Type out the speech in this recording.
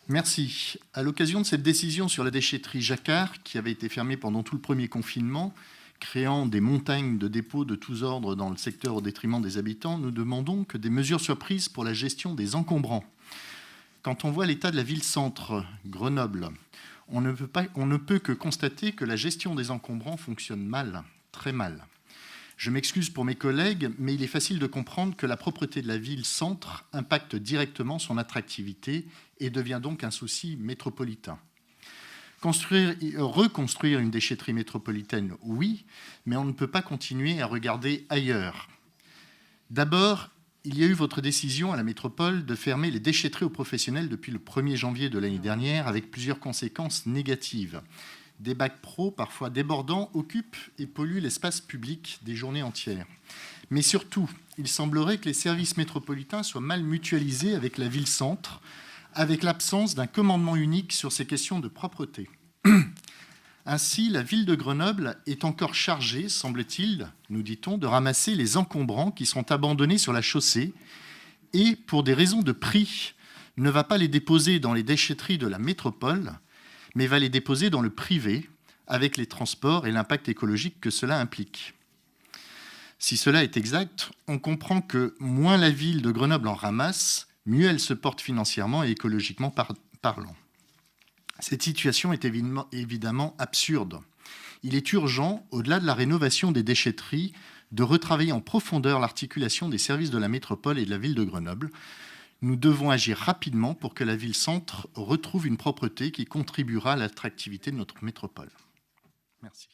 Merci. À l'occasion de cette décision sur la déchetterie Jacquard, qui avait été fermée pendant tout le premier confinement, créant des montagnes de dépôts de tous ordres dans le secteur au détriment des habitants, nous demandons que des mesures soient prises pour la gestion des encombrants. Quand on voit l'état de la ville-centre, Grenoble, on ne peut que constater que la gestion des encombrants fonctionne mal, très mal. Je m'excuse pour mes collègues, mais il est facile de comprendre que la propreté de la ville-centre impacte directement son attractivité et devient donc un souci métropolitain. Reconstruire une déchetterie métropolitaine, oui, mais on ne peut pas continuer à regarder ailleurs. D'abord, il y a eu votre décision à la métropole de fermer les déchetteries aux professionnels depuis le 1er janvier de l'année dernière, avec plusieurs conséquences négatives. Des bacs pro, parfois débordants, occupent et polluent l'espace public des journées entières. Mais surtout, il semblerait que les services métropolitains soient mal mutualisés avec la ville-centre, avec l'absence d'un commandement unique sur ces questions de propreté. Ainsi, la ville de Grenoble est encore chargée, semble-t-il, nous dit-on, de ramasser les encombrants qui sont abandonnés sur la chaussée et, pour des raisons de prix, ne va pas les déposer dans les déchetteries de la métropole, mais va les déposer dans le privé, avec les transports et l'impact écologique que cela implique. Si cela est exact, on comprend que moins la ville de Grenoble en ramasse, mieux elle se porte financièrement et écologiquement parlant. Cette situation est évidemment absurde. Il est urgent, au-delà de la rénovation des déchetteries, de retravailler en profondeur l'articulation des services de la métropole et de la ville de Grenoble. Nous devons agir rapidement pour que la ville-centre retrouve une propreté qui contribuera à l'attractivité de notre métropole. Merci.